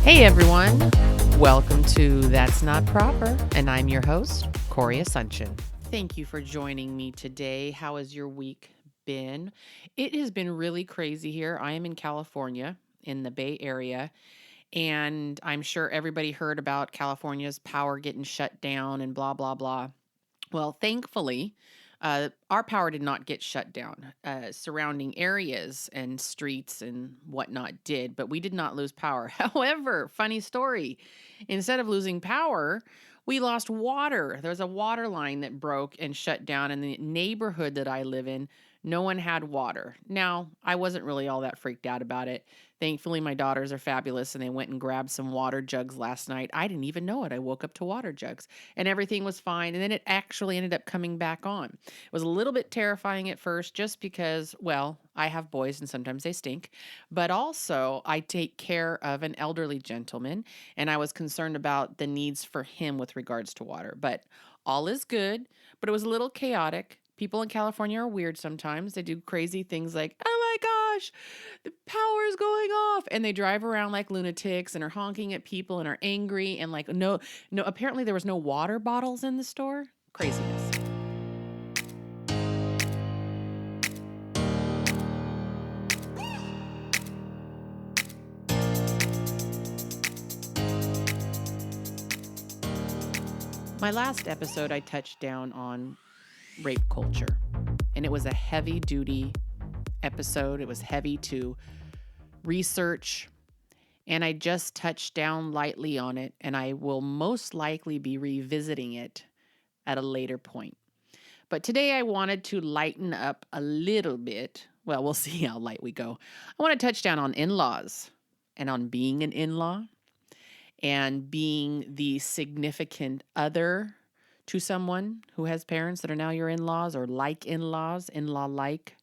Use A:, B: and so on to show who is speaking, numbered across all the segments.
A: Hey everyone, welcome to That's Not Proper, and I'm your host, Corey Asuncion. Thank you for joining me today. How has your week been? It has been really crazy here. I am in California, in the Bay Area, and I'm sure everybody heard about California's power getting shut down and blah, blah, blah. Well, thankfully, our power did not get shut down. Surrounding areas and streets and whatnot did, but we did not lose power. However, funny story, instead of losing power, we lost water. There was a water line that broke and shut down in the neighborhood that I live in. No one had water. Now, I wasn't really all that freaked out about it. Thankfully, my daughters are fabulous and they went and grabbed some water jugs last night. I didn't even know it. I woke up to water jugs and everything was fine. And then it actually ended up coming back on. It was a little bit terrifying at first just because, well, I have boys and sometimes they stink, but also I take care of an elderly gentleman and I was concerned about the needs for him with regards to water. But all is good, but it was a little chaotic. People in California are weird sometimes. They do crazy things like, oh my gosh, the power is going off. And they drive around like lunatics and are honking at people and are angry. And like, no, apparently there was no water bottles in the store. Craziness. My last episode, I touched down on rape culture, and it was a heavy duty episode. It was heavy to research, and I just touched down lightly on it, and I will most likely be revisiting it at a later point. But today I wanted to lighten up a little bit. Well, we'll see how light we go. I want to touch down on in-laws and on being an in-law and being the significant other to someone who has parents that are now your in-laws or like in-laws, in-law-like.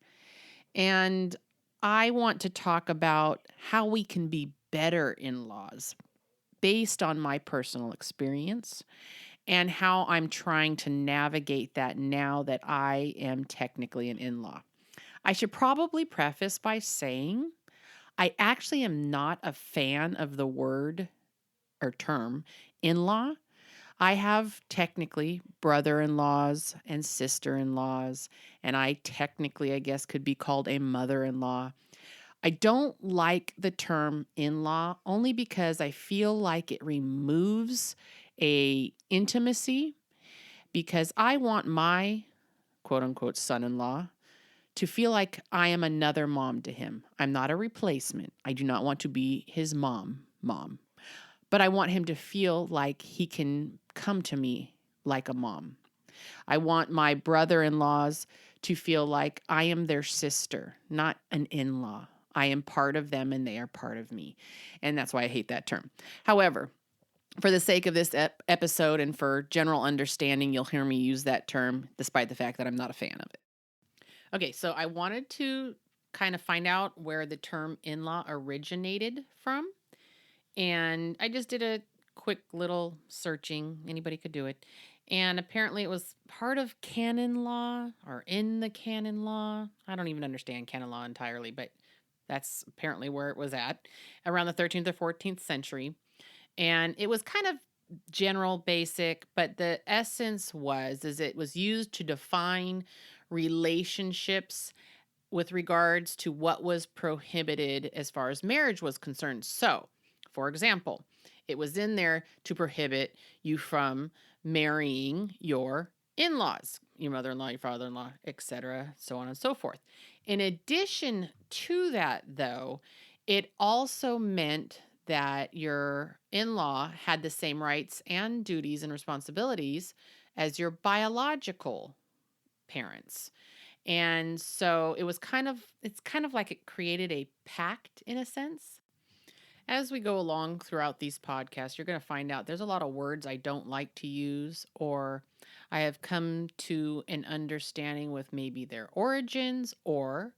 A: And I want to talk about how we can be better in-laws based on my personal experience and how I'm trying to navigate that now that I am technically an in-law. I should probably preface by saying I actually am not a fan of the word or term in-law. I have technically brother-in-laws and sister-in-laws, and I technically, I guess, could be called a mother-in-law. I don't like the term in-law only because I feel like it removes a intimacy because I want my quote unquote son-in-law to feel like I am another mom to him. I'm not a replacement. I do not want to be his mom, but I want him to feel like he can come to me like a mom. I want my brother-in-laws to feel like I am their sister, not an in-law. I am part of them and they are part of me. And that's why I hate that term. However, for the sake of this episode and for general understanding, you'll hear me use that term despite the fact that I'm not a fan of it. Okay, so I wanted to kind of find out where the term in-law originated from. And I just did a quick little searching. Anybody could do it. And apparently it was part of canon law or in the canon law. I don't even understand canon law entirely, but that's apparently where it was at around the 13th or 14th century. And it was kind of general, basic, but the essence is it was used to define relationships with regards to what was prohibited as far as marriage was concerned. So, for example, it was in there to prohibit you from marrying your in-laws, your mother-in-law, your father-in-law, etc., so on and so forth. In addition to that, though, it also meant that your in-law had the same rights and duties and responsibilities as your biological parents. And so it's kind of like it created a pact in a sense. As we go along throughout these podcasts, you're going to find out there's a lot of words I don't like to use, or I have come to an understanding with maybe their origins, or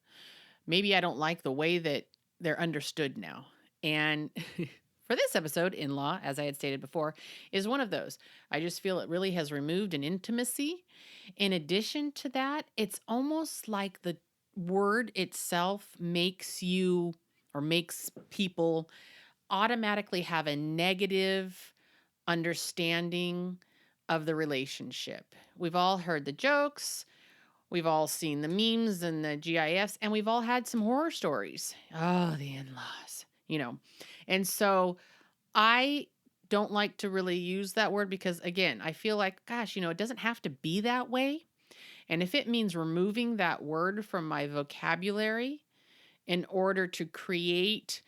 A: maybe I don't like the way that they're understood now. And for this episode, in-law, as I had stated before, is one of those. I just feel it really has removed an intimacy. In addition to that, it's almost like the word itself makes you or makes people automatically have a negative understanding of the relationship. We've all heard the jokes, we've all seen the memes and the GIFs, and we've all had some horror stories. Oh, the in-laws, And so I don't like to really use that word because, again, I feel like, gosh, it doesn't have to be that way. And if it means removing that word from my vocabulary in order to create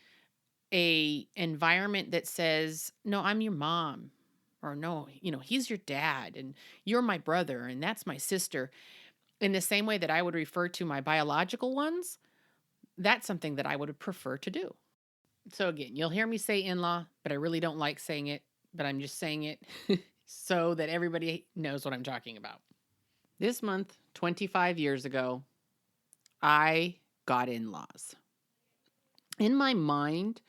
A: a environment that says, no, I'm your mom, or no, he's your dad and you're my brother and that's my sister, in the same way that I would refer to my biological ones, that's something that I would prefer to do. So again, you'll hear me say in-law, but I really don't like saying it, but I'm just saying it so that everybody knows what I'm talking about. This month, 25 years ago, I got in-laws. In my mind,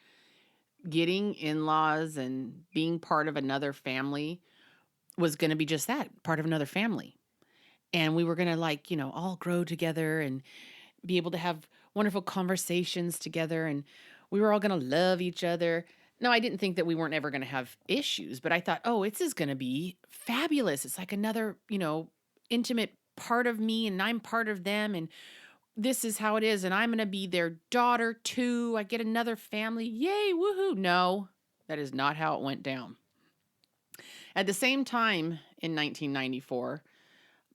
A: getting in-laws and being part of another family was going to be just that, part of another family. And we were going to all grow together and be able to have wonderful conversations together. And we were all going to love each other. No, I didn't think that we weren't ever going to have issues, but I thought, oh, this is going to be fabulous. It's like another, intimate part of me and I'm part of them. And this is how it is. And I'm going to be their daughter too. I get another family. Yay, woohoo. No, that is not how it went down. At the same time in 1994,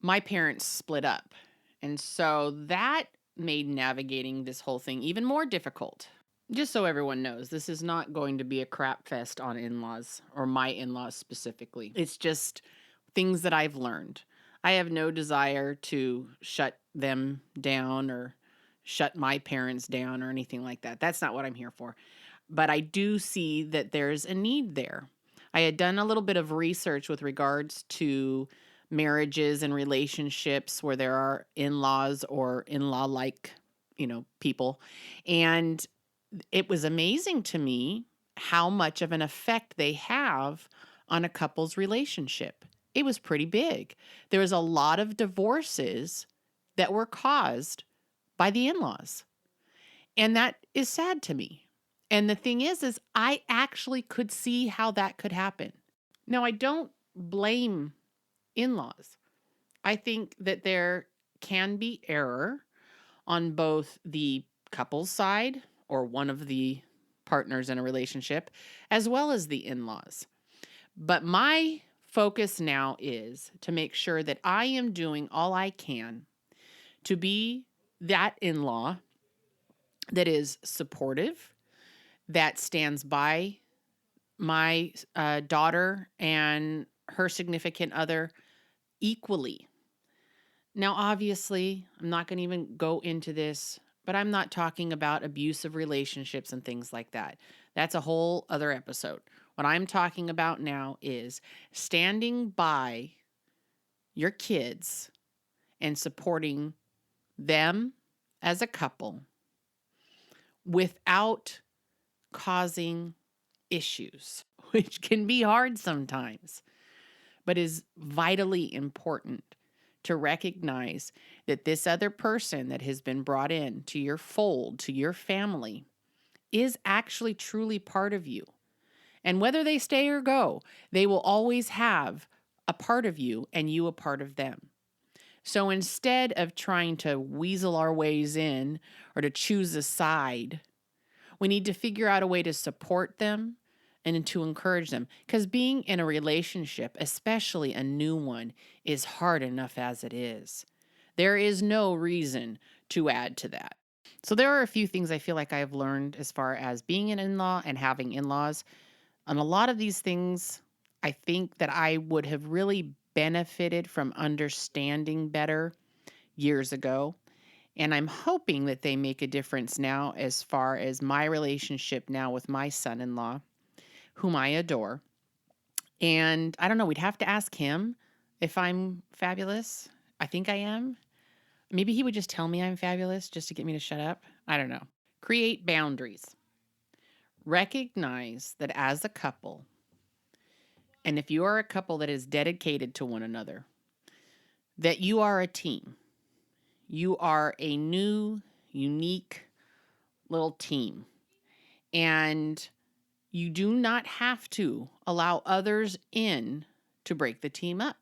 A: my parents split up. And so that made navigating this whole thing even more difficult. Just so everyone knows, this is not going to be a crap fest on in-laws or my in-laws specifically. It's just things that I've learned. I have no desire to shut them down or shut my parents down or anything like that. That's not what I'm here for. But I do see that there's a need there. I had done a little bit of research with regards to marriages and relationships where there are in-laws or in-law-like, people. And it was amazing to me how much of an effect they have on a couple's relationship. It was pretty big. There was a lot of divorces that were caused by the in-laws. And that is sad to me. And the thing is I actually could see how that could happen. Now, I don't blame in-laws. I think that there can be error on both the couple's side or one of the partners in a relationship, as well as the in-laws. But my focus now is to make sure that I am doing all I can to be that in-law that is supportive, that stands by my daughter and her significant other equally. Now, obviously, I'm not going to even go into this, but I'm not talking about abusive relationships and things like that. That's a whole other episode. What I'm talking about now is standing by your kids and supporting them as a couple without causing issues, which can be hard sometimes, but is vitally important to recognize that this other person that has been brought in to your fold, to your family, is actually truly part of you. And whether they stay or go, they will always have a part of you and you a part of them. So instead of trying to weasel our ways in or to choose a side, we need to figure out a way to support them and to encourage them. Because being in a relationship, especially a new one, is hard enough as it is. There is no reason to add to that. So there are a few things I feel like I've learned as far as being an in-law and having in-laws. And a lot of these things, I think that I would have really benefited from understanding better years ago. And I'm hoping that they make a difference now as far as my relationship now with my son-in-law, whom I adore. And I don't know, we'd have to ask him if I'm fabulous. I think I am. Maybe he would just tell me I'm fabulous just to get me to shut up. I don't know. Create boundaries. Recognize that as a couple, and if you are a couple that is dedicated to one another, that you are a team. You are a new, unique little team. And You do not have to allow others in to break the team up.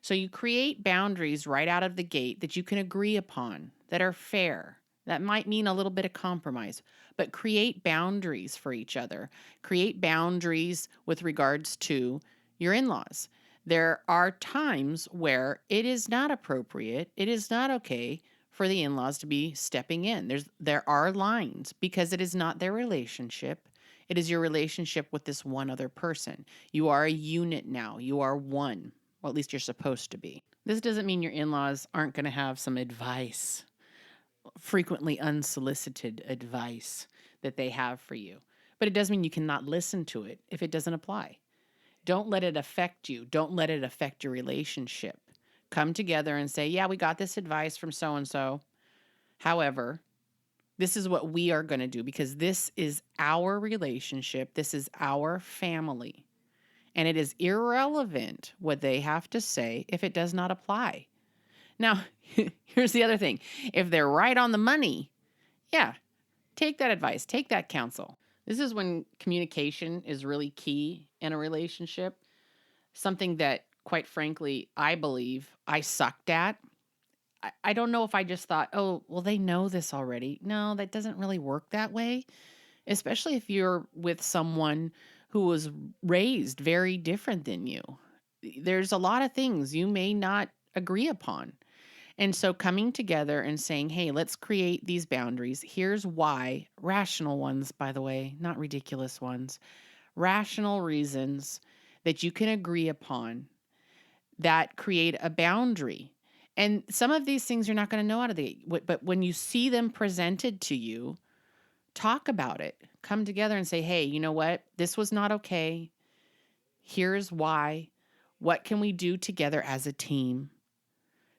A: So you create boundaries right out of the gate that you can agree upon, that are fair. That might mean a little bit of compromise, but create boundaries for each other. Create boundaries with regards to your in-laws. There are times where it is not appropriate, it is not okay for the in-laws to be stepping in. There are lines because it is not their relationship. It is your relationship with this one other person. You are a unit now. You are one. Well, at least you're supposed to be. This doesn't mean your in-laws aren't going to have some advice, frequently unsolicited advice that they have for you. But it does mean you cannot listen to it if it doesn't apply. Don't let it affect you. Don't let it affect your relationship. Come together and say, yeah, we got this advice from so-and-so. However, this is what we are going to do because this is our relationship. This is our family. And it is irrelevant what they have to say if it does not apply. Now, here's the other thing. If they're right on the money, yeah, take that advice, take that counsel. This is when communication is really key in a relationship. Something that, quite frankly, I believe I sucked at. I don't know if I just thought, oh, well, they know this already. No, that doesn't really work that way, especially if you're with someone who was raised very different than you. There's a lot of things you may not agree upon. And so coming together and saying, hey, let's create these boundaries. Here's why. Rational ones, by the way, not ridiculous ones. Rational reasons that you can agree upon that create a boundary. And some of these things you're not going to know out of the gate. But when you see them presented to you, talk about it. Come together and say, hey, you know what? This was not okay. Here's why. What can we do together as a team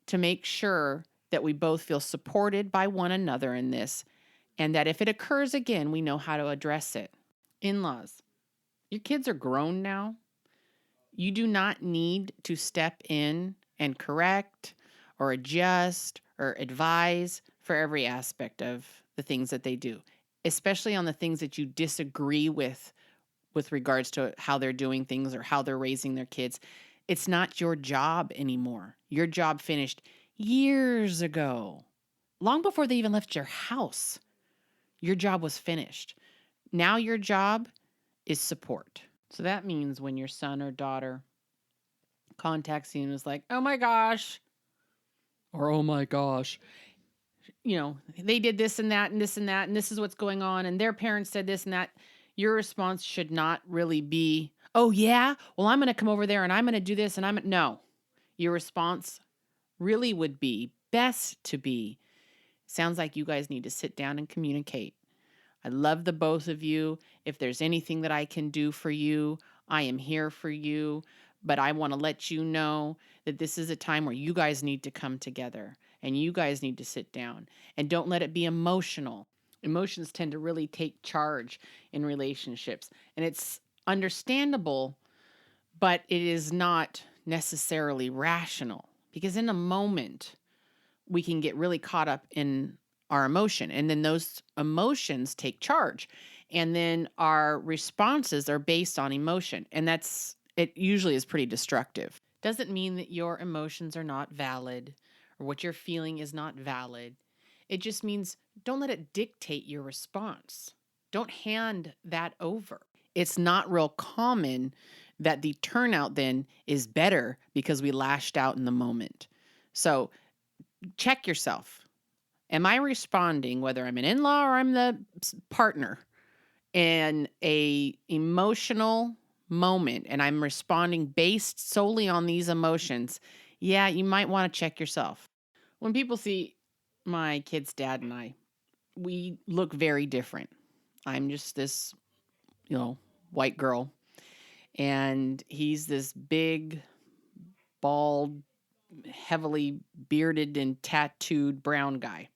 A: to make sure that we both feel supported by one another in this, and that if it occurs again, we know how to address it? In-laws, your kids are grown now. You do not need to step in and correct or adjust or advise for every aspect of the things that they do, especially on the things that you disagree with regards to how they're doing things or how they're raising their kids. It's not your job anymore. Your job finished years ago. Long before they even left your house, your job was finished. Now your job is support. So that means when your son or daughter contacts you and is like, oh my gosh, or oh my gosh, you know, they did this and that and this and that, and this is what's going on, and their parents said this and that, your response should not really be, oh yeah, well, I'm going to come over there and I'm going to do this and no. Your response really would be best to be, sounds like you guys need to sit down and communicate. I love the both of you. If there's anything that I can do for you, I am here for you. But I want to let you know that this is a time where you guys need to come together and you guys need to sit down, and don't let it be emotional. Emotions tend to really take charge in relationships, and it's understandable, but it is not necessarily rational, because in a moment we can get really caught up in our emotion, and then those emotions take charge, and then our responses are based on emotion, and it usually is pretty destructive. Doesn't mean that your emotions are not valid or what you're feeling is not valid. It just means don't let it dictate your response. Don't hand that over. It's not real common that the turnout then is better because we lashed out in the moment. So check yourself. Am I responding, whether I'm an in-law or I'm the partner, in a emotional moment, and I'm responding based solely on these emotions? Yeah, you might want to check yourself. When people see my kid's dad and I, we look very different. I'm just this, white girl, and he's this big, bald, heavily bearded and tattooed brown guy.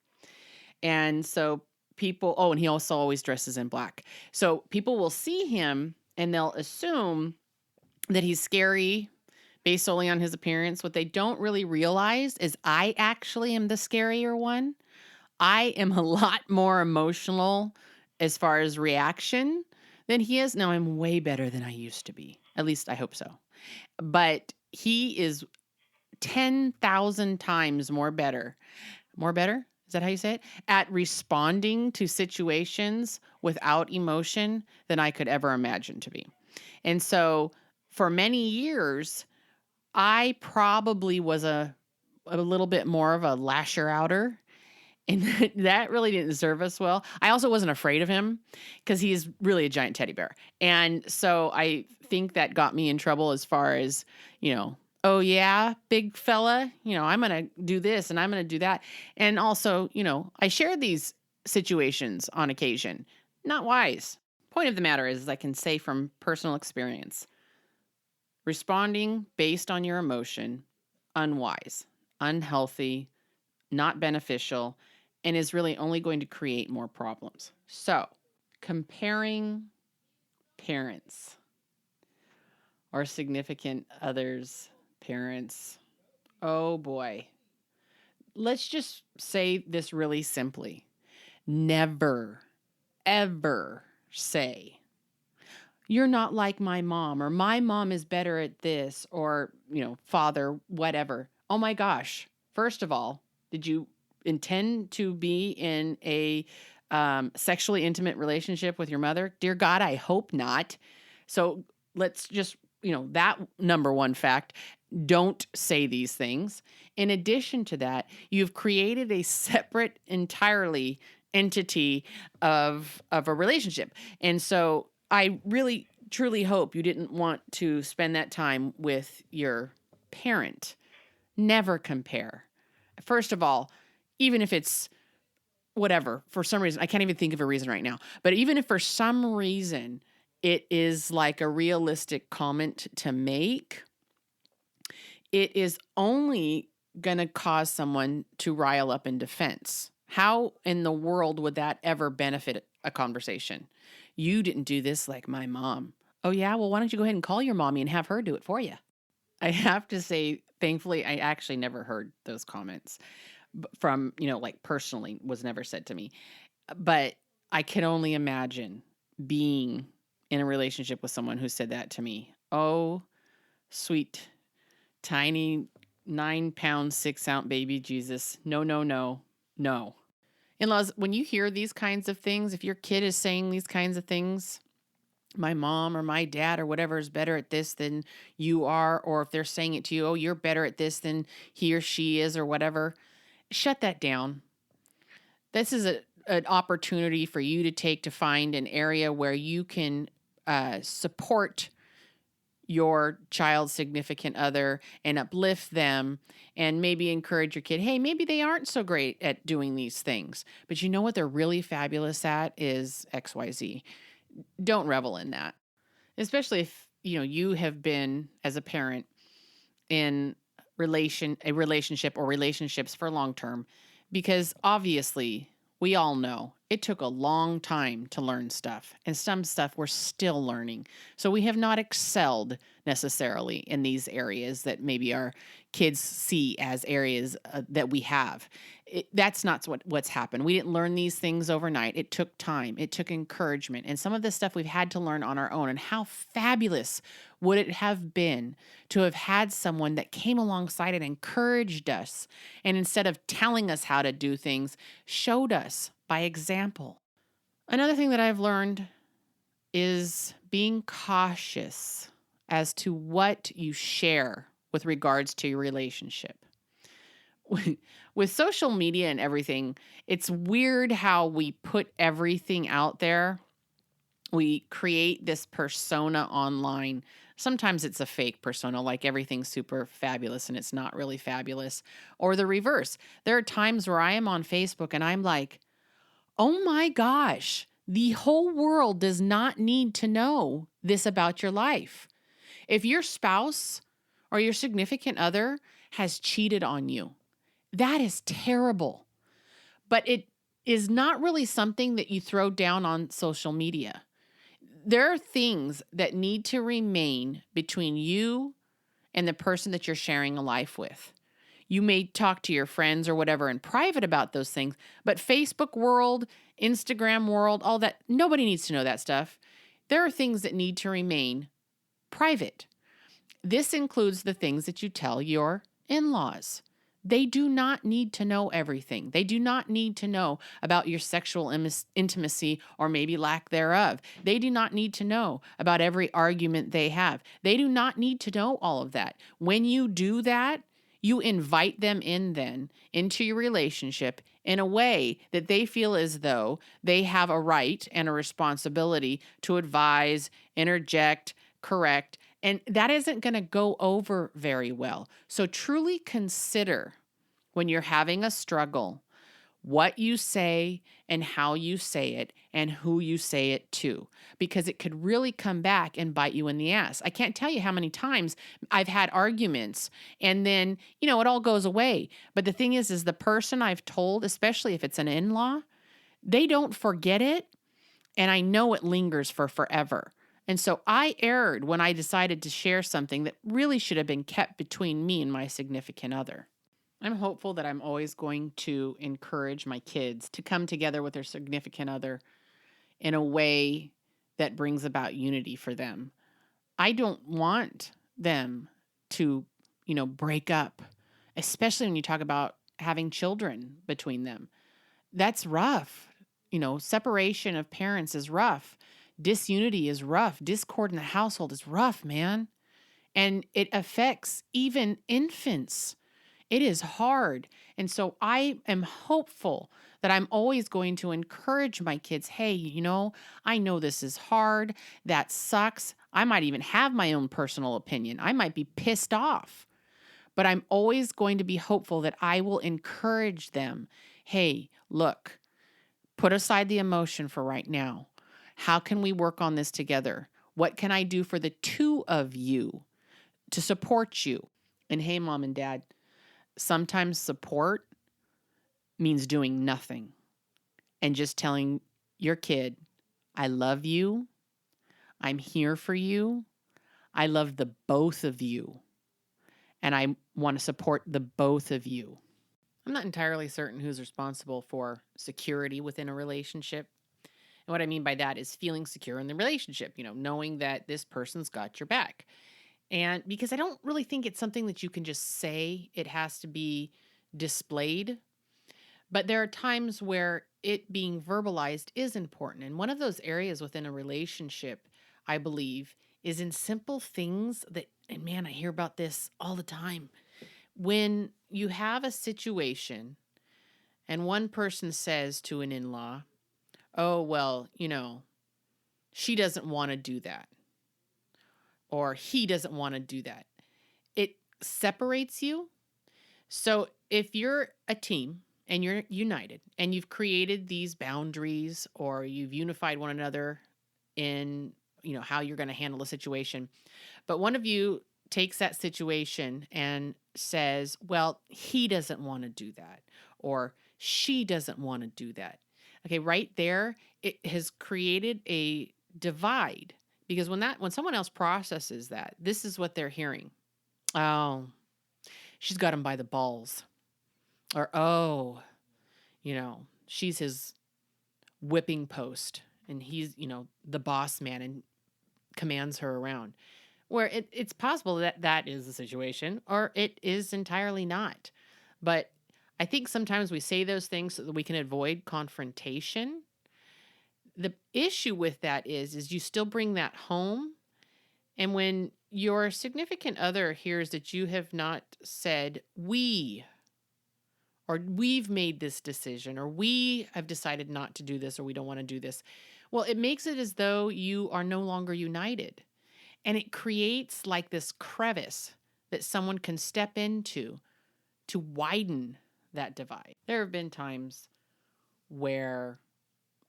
A: And so and he also always dresses in black. So people will see him and they'll assume that he's scary based solely on his appearance. What they don't really realize is I actually am the scarier one. I am a lot more emotional as far as reaction than he is. Now I'm way better than I used to be. At least I hope so. But he is 10,000 times more better. More better? Is that how you say it? At responding to situations without emotion than I could ever imagine to be. And so for many years, I probably was a little bit more of a lasher outer. And that really didn't serve us well. I also wasn't afraid of him because he's really a giant teddy bear. And so I think that got me in trouble as far as, oh yeah, big fella, I'm going to do this and I'm going to do that. And also, I shared these situations on occasion. Not wise. Point of the matter is, I can say from personal experience, responding based on your emotion, unwise, unhealthy, not beneficial, and is really only going to create more problems. So, comparing parents or significant others' parents, oh boy. Let's just say this really simply. Never, ever say, you're not like my mom, or my mom is better at this, or, father, whatever. Oh my gosh. First of all, did you intend to be in a sexually intimate relationship with your mother? Dear God, I hope not. So let's just, that number one fact, don't say these things. In addition to that, you've created a separate entirely entity of a relationship. And so I really, truly hope you didn't want to spend that time with your parent. Never compare. First of all, even if it's whatever, for some reason, I can't even think of a reason right now, but even if for some reason it is like a realistic comment to make, it is only going to cause someone to rile up in defense. How in the world would that ever benefit a conversation? You didn't do this like my mom. Oh, yeah? Well, why don't you go ahead and call your mommy and have her do it for you? I have to say, thankfully, I actually never heard those comments from, like personally was never said to me. But I can only imagine being in a relationship with someone who said that to me. Oh, sweet, tiny 9-pound, 6-ounce baby Jesus. No, no, no, no. In-laws, when you hear these kinds of things, if your kid is saying these kinds of things, my mom or my dad or whatever is better at this than you are, or if they're saying it to you, oh, you're better at this than he or she is, or whatever, shut that down. This is an opportunity for you to take to find an area where you can support your child's significant other and uplift them and maybe encourage your kid. Hey, maybe they aren't so great at doing these things, but you know what they're really fabulous at is XYZ. Don't revel in that, especially if, you have been as a parent in a relationship or relationships for long term, because obviously we all know it took a long time to learn stuff, and some stuff we're still learning. So we have not excelled necessarily in these areas that maybe our kids see as areas that we have. That's not what's happened. We didn't learn these things overnight. It took time. It took encouragement. And some of this stuff we've had to learn on our own. And how fabulous would it have been to have had someone that came alongside and encouraged us, and instead of telling us how to do things, showed us by example. Another thing that I've learned is being cautious as to what you share with regards to your relationship. With social media and everything, it's weird how we put everything out there. We create this persona online. Sometimes it's a fake persona, like everything's super fabulous and it's not really fabulous. Or the reverse. There are times where I am on Facebook and I'm like, oh my gosh, the whole world does not need to know this about your life. If your spouse or your significant other has cheated on you, that is terrible. But it is not really something that you throw down on social media. There are things that need to remain between you and the person that you're sharing a life with. You may talk to your friends or whatever in private about those things, but Facebook world, Instagram world, all that, nobody needs to know that stuff. there are things that need to remain private. This includes the things that you tell your in-laws. They do not need to know everything. They do not need to know about your sexual intimacy or maybe lack thereof. They do not need to know about every argument they have. They do not need to know all of that. When you do that, you invite them in then into your relationship in a way that they feel as though they have a right and a responsibility to advise, interject, correct, and that isn't going to go over very well. So truly consider when you're having a struggle what you say and how you say it and who you say it to, because it could really come back and bite you in the ass. I can't tell you how many times I've had arguments and then, it all goes away. But the thing is the person I've told, especially if it's an in-law, they don't forget it. And I know it lingers for forever. And so I erred when I decided to share something that really should have been kept between me and my significant other. I'm hopeful that I'm always going to encourage my kids to come together with their significant other in a way that brings about unity for them. I don't want them to, break up, especially when you talk about having children between them. That's rough. Separation of parents is rough. Disunity is rough. Discord in the household is rough, man. And it affects even infants. It is hard. And so I am hopeful that I'm always going to encourage my kids, hey, I know this is hard. That sucks. I might even have my own personal opinion. I might be pissed off. But I'm always going to be hopeful that I will encourage them. Hey, look, put aside the emotion for right now. How can we work on this together? What can I do for the two of you to support you? And hey, mom and dad, sometimes support means doing nothing and just telling your kid, I love you. I'm here for you. I love the both of you. And I want to support the both of you. I'm not entirely certain who's responsible for security within a relationship. And what I mean by that is feeling secure in the relationship, knowing that this person's got your back. And because I don't really think it's something that you can just say, it has to be displayed. But there are times where it being verbalized is important. And one of those areas within a relationship, I believe, is in simple things that, and man, I hear about this all the time. When you have a situation and one person says to an in-law, oh, well, she doesn't want to do that. Or he doesn't want to do that. It separates you. So if you're a team and you're united and you've created these boundaries or you've unified one another in, how you're going to handle a situation, but one of you takes that situation and says, well, he doesn't want to do that, or she doesn't want to do that. Okay, right there, it has created a divide, because when someone else processes that, this is what they're hearing. Oh, she's got him by the balls. Or, oh, she's his whipping post and he's, the boss man and commands her around. Where it's possible that that is the situation, or it is entirely not. But I think sometimes we say those things so that we can avoid confrontation. The issue with that is you still bring that home. And when your significant other hears that you have not said, we've made this decision, or we have decided not to do this, or we don't want to do this, well, it makes it as though you are no longer united. And it creates like this crevice that someone can step into to widen that divide. There have been times where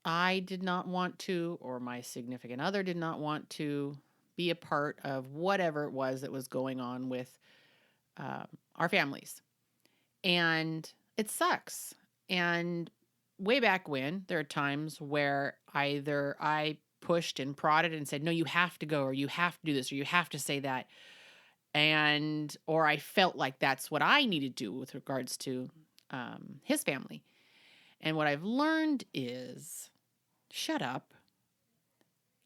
A: I did not want to, or my significant other did not want to be a part of whatever it was that was going on with our families. And it sucks. And way back when, there are times where either I pushed and prodded and said, no, you have to go, or you have to do this, or you have to say that. Or I felt like that's what I needed to do with regards to his family. And what I've learned is shut up.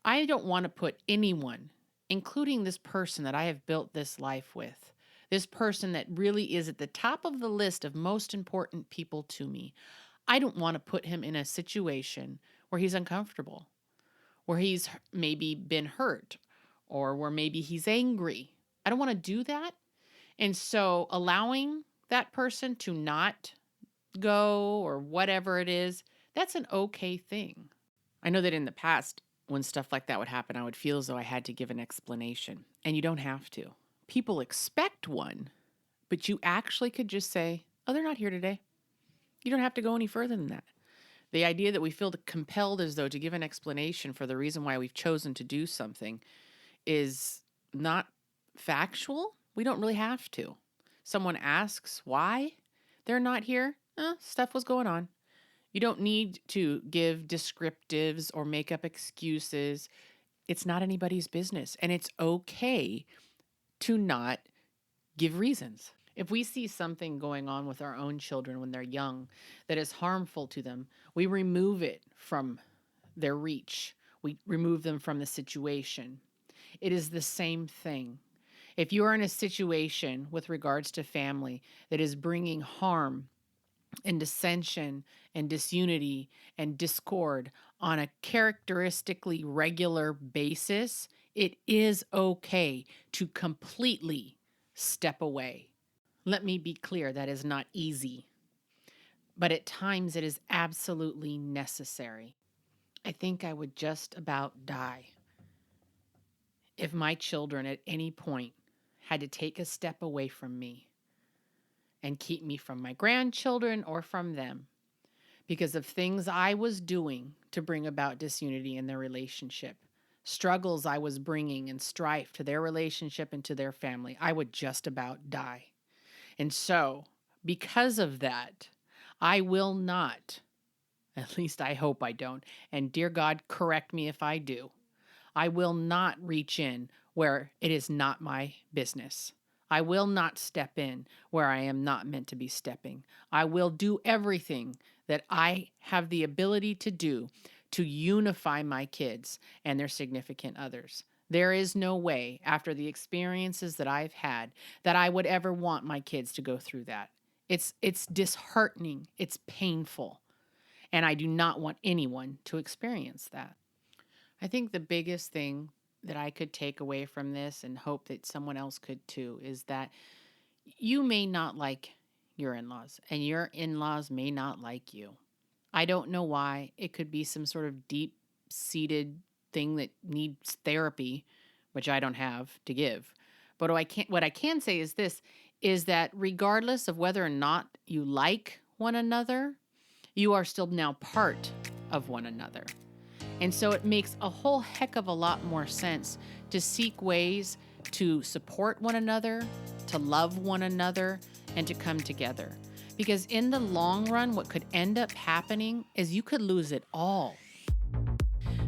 A: I don't want to put anyone, including this person that I have built this life with, this person that really is at the top of the list of most important people to me. I don't want to put him in a situation where he's uncomfortable, where he's maybe been hurt, or where maybe he's angry. I don't want to do that. And so allowing that person to not go or whatever it is, that's an okay thing. I know that in the past, when stuff like that would happen, I would feel as though I had to give an explanation. And you don't have to. People expect one, but you actually could just say, oh, they're not here today. You don't have to go any further than that. The idea that we feel compelled as though to give an explanation for the reason why we've chosen to do something is not factual. We don't really have to. Someone asks why they're not here. Stuff was going on. You don't need to give descriptives or make up excuses. It's not anybody's business. And it's okay to not give reasons. If we see something going on with our own children when they're young that is harmful to them, we remove it from their reach. We remove them from the situation. It is the same thing. If you are in a situation with regards to family that is bringing harm and dissension and disunity and discord on a characteristically regular basis, it is okay to completely step away. Let me be clear, that is not easy, but at times it is absolutely necessary. I think I would just about die if my children at any point had to take a step away from me and keep me from my grandchildren or from them because of things I was doing to bring about disunity in their relationship, struggles I was bringing and strife to their relationship and to their family. I would just about die. And so, because of that, I will not, at least I hope I don't, and dear God, correct me if I do, I will not reach in where it is not my business. I will not step in where I am not meant to be stepping. I will do everything that I have the ability to do to unify my kids and their significant others. There is no way, after the experiences that I've had, that I would ever want my kids to go through that. It's disheartening. It's painful. And I do not want anyone to experience that. I think the biggest thing that I could take away from this, and hope that someone else could too, is that you may not like your in-laws, and your in-laws may not like you. I don't know why. It could be some sort of deep-seated thing that needs therapy, which I don't have to give. But what I can say is this, is that regardless of whether or not you like one another, you are still now part of one another. And so it makes a whole heck of a lot more sense to seek ways to support one another, to love one another, and to come together. Because in the long run, what could end up happening is you could lose it all.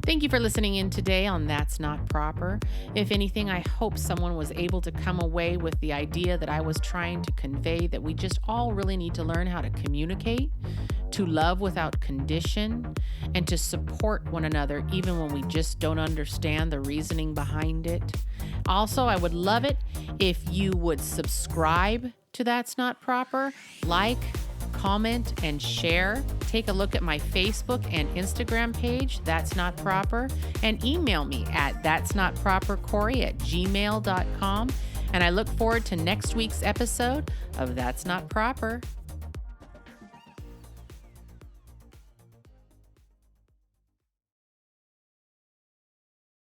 A: Thank you for listening in today on That's Not Proper. If anything, I hope someone was able to come away with the idea that I was trying to convey, that we just all really need to learn how to communicate, to love without condition, and to support one another even when we just don't understand the reasoning behind it. Also, I would love it if you would subscribe to That's Not Proper, like, comment, and share. Take a look at my Facebook and Instagram page, That's Not Proper, and email me at that'snotpropercorey@gmail.com. And I look forward to next week's episode of That's Not Proper.